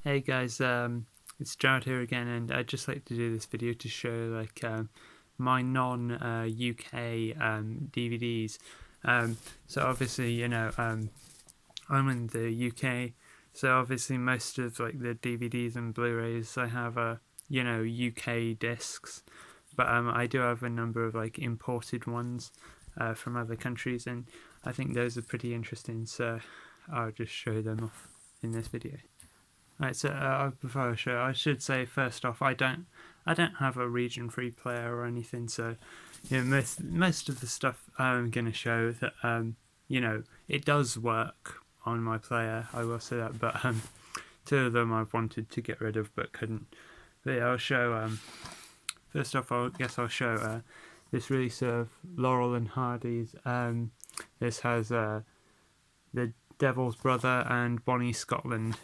Hey guys, it's Jared here again, and I'd just like to do this video to show my non UK DVDs. So obviously, I'm in the UK, so obviously most of like the DVDs and Blu-rays I have are UK discs, but I do have a number of like imported ones from other countries, and I think those are pretty interesting. So I'll just show them off in this video. Right, so before I show, I should say first off, I don't have a region free player or anything. So, most of the stuff I'm gonna show that it does work on my player. I will say that, but two of them I've wanted to get rid of but couldn't. But yeah, I'll show. First off, I'll show this release of Laurel and Hardy's. This has The Devil's Brother and Bonnie Scotland.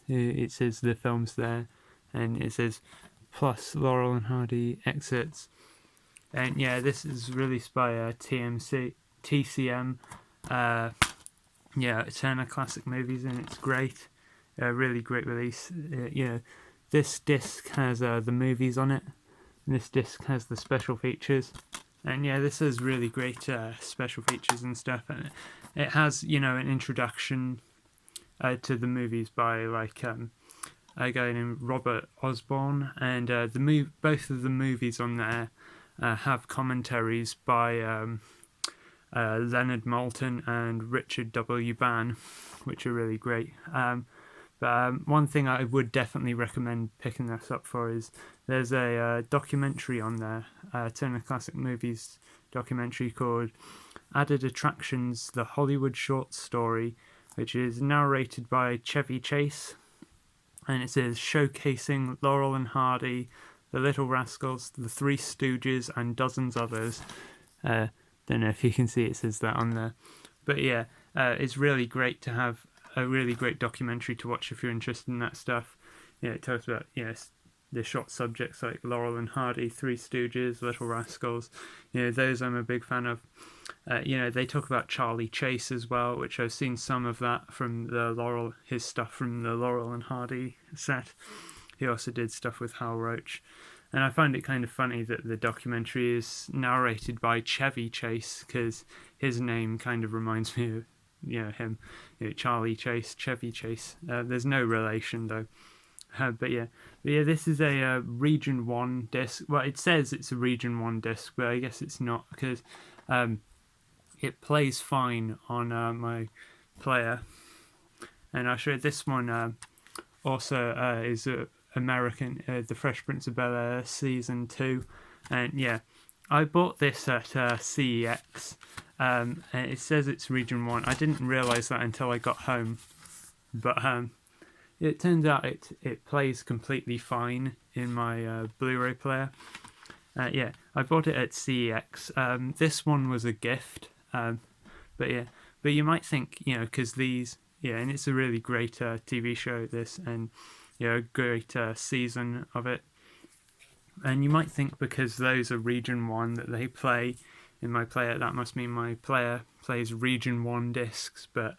It says the film's there, and it says plus Laurel and Hardy excerpts. And yeah, this is released by TCM. Turner Classic Movies, and it's great. Really great release. This disc has the movies on it, and this disc has the special features. And yeah, this has really great special features and stuff, and it has an introduction to the movies by a guy named Robert Osborne, and both of the movies on there have commentaries by Leonard Maltin and Richard W. Ban, which are really great. But one thing I would definitely recommend picking this up for is there's a documentary on there, Turner Classic Movies documentary called Added Attractions: The Hollywood Short Story, which is narrated by Chevy Chase, and it says showcasing Laurel and Hardy, The Little Rascals, The Three Stooges, and dozens others. Don't know if you can see it says that on there, but yeah, it's really great to have a really great documentary to watch if you're interested in that stuff. It talks about the short subjects like Laurel and Hardy, Three Stooges, Little Rascals. Those I'm a big fan of. They talk about Charlie Chase as well, which I've seen some of that from his stuff from the Laurel and Hardy set. He also did stuff with Hal Roach. And I find it kind of funny that the documentary is narrated by Chevy Chase, because his name kind of reminds me of him, Charlie Chase, Chevy Chase. There's no relation though. But yeah, this is a Region 1 disc. Well, it says it's a Region 1 disc, but I guess it's not, because it plays fine on my player. And I'll show you this one also is American, The Fresh Prince of Bel-Air Season 2. And yeah, I bought this at CEX. And it says it's Region 1. I didn't realise that until I got home. But it turns out it plays completely fine in my Blu-ray player. I bought it at CEX. This one was a gift. But you might think, because these, and it's a really great TV show, this, and a great season of it. And you might think because those are Region 1 that they play in my player, that must mean my player plays Region 1 discs, but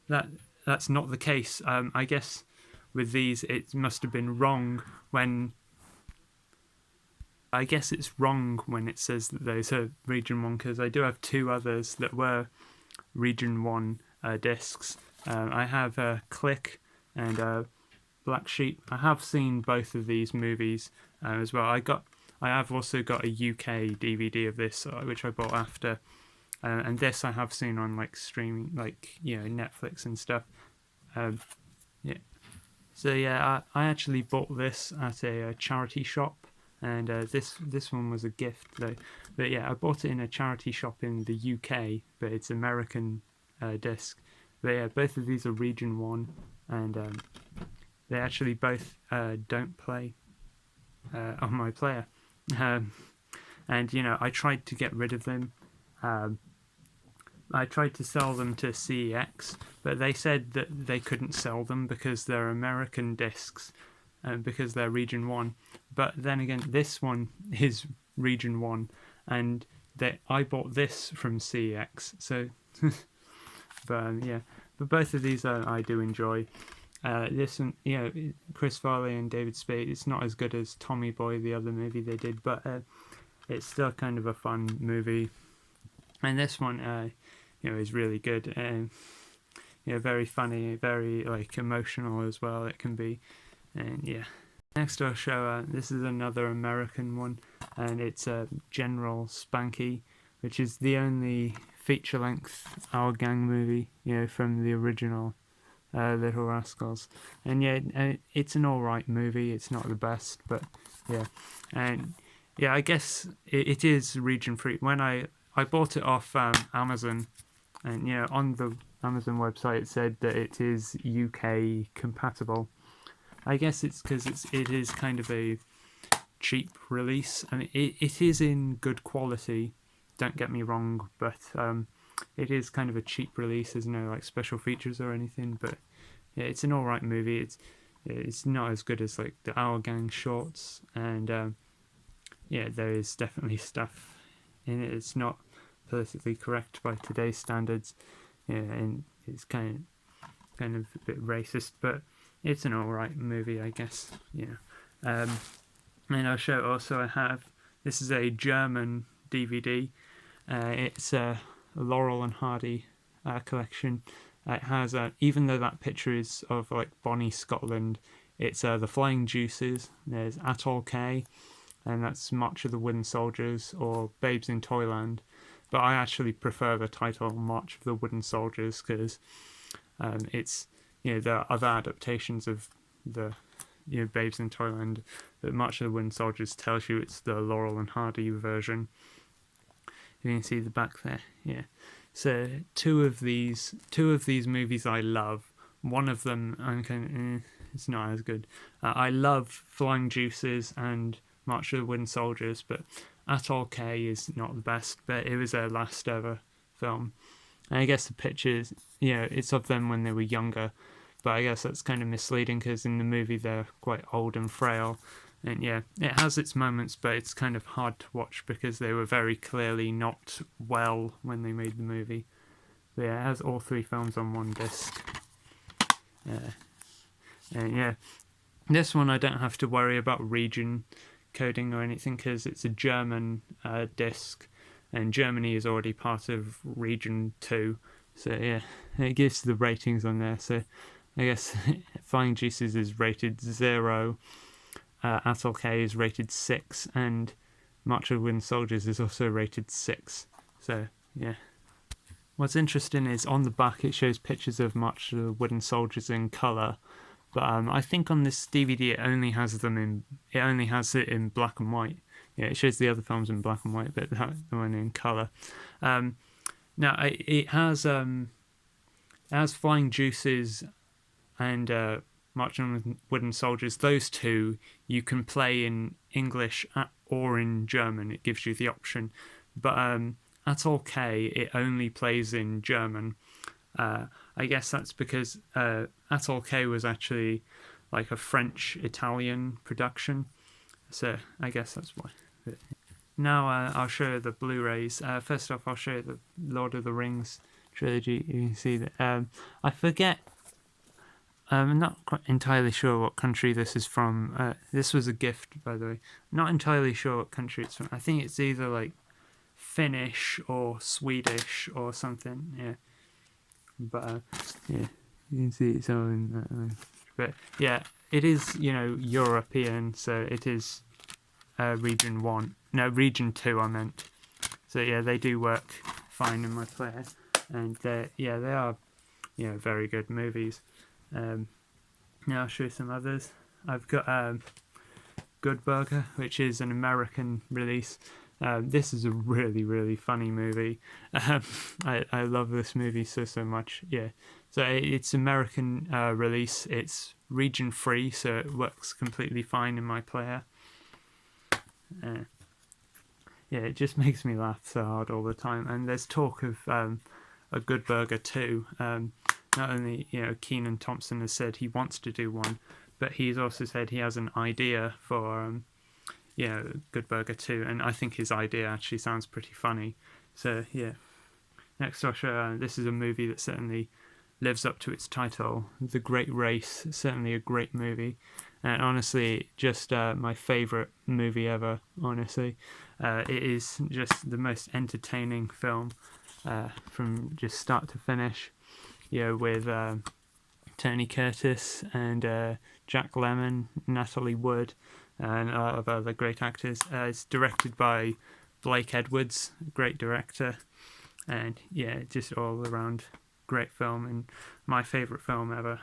that's not the case. I guess with these it must have been wrong when... I guess it's wrong when it says that those are Region 1, because I do have two others that were Region 1 discs. I have Click and Black Sheep. I have seen both of these movies as well. I have also got a UK DVD of this, which I bought after, and this I have seen on like streaming, like Netflix and stuff. So yeah, I actually bought this at a charity shop, and this one was a gift though. But yeah, I bought it in a charity shop in the UK, but it's American disc. But yeah, both of these are Region 1, and they actually both don't play on my player. And I tried to get rid of them. I tried to sell them to CEX, but they said that they couldn't sell them because they're American discs, because they're Region 1. But then again, this one is Region 1, and I bought this from CEX, so... but both of these I do enjoy. This one, Chris Farley and David Spade. It's not as good as Tommy Boy, the other movie they did, but it's still kind of a fun movie. And this one, is really good. Very funny, very emotional as well. It can be, and yeah. Next I'll show. This is another American one, and it's General Spanky, which is the only feature-length Our Gang movie, from the original Little Rascals. And it's an alright movie. It's not the best, but yeah. And yeah, I guess it is region free. When I bought it off Amazon, and on the Amazon website it said that it is UK compatible. I guess it's because it is kind of a cheap release. I mean, it is in good quality, don't get me wrong, but it is kind of a cheap release. There's no special features or anything, but yeah, it's an alright movie. It's not as good as the Our Gang shorts, and there is definitely stuff in it. It's not politically correct by today's standards, and it's kind of a bit racist, but it's an alright movie, I guess. And I'll show also this is a German DVD. It's a Laurel and Hardy collection. It has even though that picture is of Bonnie, Scotland, it's the Flying Juices. There's Atoll K, and that's March of the Wooden Soldiers or Babes in Toyland. But I actually prefer the title March of the Wooden Soldiers because it's there are other adaptations of the Babes in Toyland, but March of the Wooden Soldiers tells you it's the Laurel and Hardy version. You can see the back there, yeah. So two of these movies I love. One of them it's not as good. I love Flying Juices and March of the Wooden Soldiers, but Atoll K is not the best. But it was their last ever film. And I guess the pictures, it's of them when they were younger. But I guess that's kind of misleading because in the movie they're quite old and frail. And yeah, it has its moments, but it's kind of hard to watch because they were very clearly not well when they made the movie. But yeah, it has all three films on one disc. And yeah, this one I don't have to worry about region coding or anything because it's a German disc, and Germany is already part of Region 2. So yeah, it gives the ratings on there. So I guess Flying Juices is rated 0, Atoll K is rated 6, and March of the Wooden Soldiers is also rated 6. So yeah. What's interesting is on the back it shows pictures of March of the Wooden Soldiers in colour, but I think on this DVD it only has it in black and white. Yeah, it shows the other films in black and white, but the one in colour. Now it has Flying Juices and March of the Wooden Soldiers. Those two you can play in English or in German. It gives you the option, but Atoll K it only plays in German. I guess that's because Atoll K was actually a French-Italian production, so I guess that's why. Now I'll show you the Blu-rays. First off, I'll show you the Lord of the Rings trilogy. You can see that. I forget. I'm not quite entirely sure what country this is from. This was a gift, by the way. Not entirely sure what country it's from. I think it's either Finnish or Swedish or something. Yeah. But yeah, you can see it's all in that way. But yeah, it is European, so it is region 1. No, region 2 I meant. So yeah, they do work fine in my player, and they are very good movies. Now I'll show you some others. I've got Good Burger, which is an American release. This is a really, really funny movie. I love this movie so much. Yeah, so it's American release. It's region free, so it works completely fine in my player. Yeah, it just makes me laugh so hard all the time. And there's talk of a Good Burger 2. Not only Kenan Thompson has said he wants to do one, but he's also said he has an idea for Good Burger 2, and I think his idea actually sounds pretty funny. So yeah. Next I'll show this is a movie that's set in the lives up to its title. The Great Race, certainly a great movie. And honestly, just my favourite movie ever, honestly. It is just the most entertaining film from just start to finish. With Tony Curtis and Jack Lemmon, Natalie Wood, and a lot of other great actors. It's directed by Blake Edwards, great director, and yeah, just all around great film and my favourite film ever.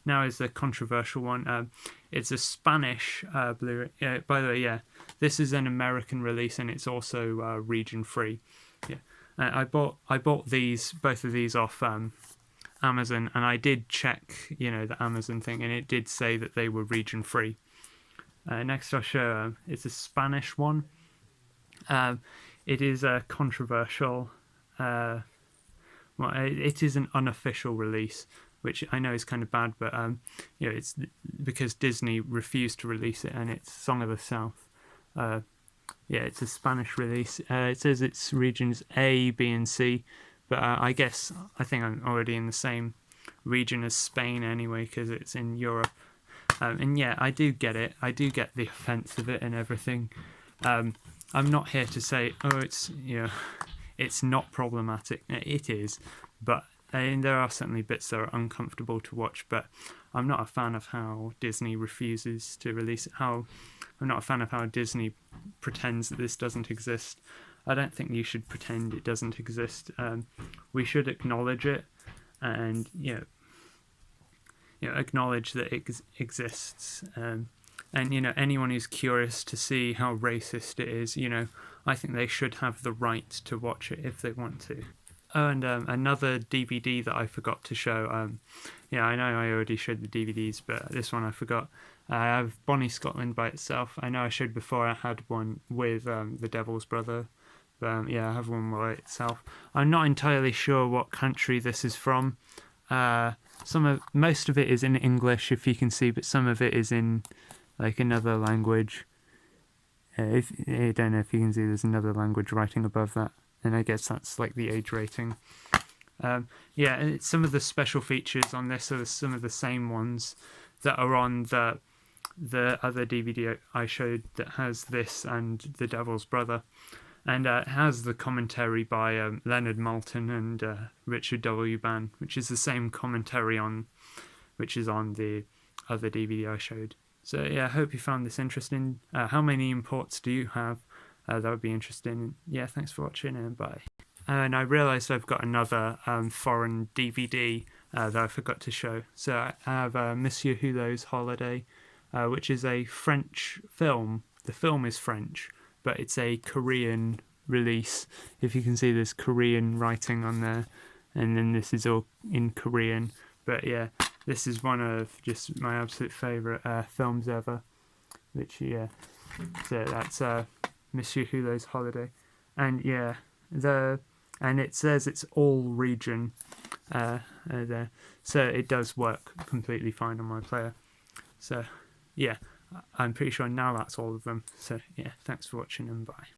Now is the controversial one. It's a Spanish Blu-ray. By the way, yeah, this is an American release and it's also region free. Yeah, I bought both of these off Amazon, and I did check, the Amazon thing, and it did say that they were region free. Next, I'll show it's a Spanish one. It is a controversial. Well, it is an unofficial release, which I know is kind of bad, but it's because Disney refused to release it, and it's Song of the South. It's a Spanish release. It says it's regions A, B, and C, but I think I'm already in the same region as Spain anyway, because it's in Europe. And yeah, I do get it. I do get the offence of it and everything. I'm not here to say, it's not problematic. It is, but there are certainly bits that are uncomfortable to watch. But I'm not a fan of how Disney refuses to release it. I'm not a fan of how Disney pretends that this doesn't exist. I don't think you should pretend it doesn't exist. We should acknowledge it, and acknowledge that it exists. And anyone who's curious to see how racist it is, I think they should have the right to watch it if they want to. Oh, and another DVD that I forgot to show. I know I already showed the DVDs, but this one I forgot. I have Bonnie Scotland by itself. I know I showed before I had one with The Devil's Brother. But I have one by itself. I'm not entirely sure what country this is from. Most of it is in English, if you can see, but some of it is in like another language. I don't know if you can see, there's another language writing above that, and I guess that's like the age rating. Some of the special features on this are some of the same ones that are on the other DVD I showed that has this and The Devil's Brother. And it has the commentary by Leonard Maltin and Richard W. Bann, which is the same commentary which is on the other DVD I showed. So I hope you found this interesting. How many imports do you have? That would be interesting. Yeah, thanks for watching and bye. And I realised I've got another foreign DVD that I forgot to show. So I have Monsieur Hulot's Holiday, which is a French film. The film is French, but it's a Korean release. If you can see, there's Korean writing on there, and then this is all in Korean. But yeah, this is one of just my absolute favourite films ever, so that's Monsieur Hulot's Holiday. And and it says it's all region there, so it does work completely fine on my player. So yeah, I'm pretty sure now that's all of them. So yeah, thanks for watching and bye.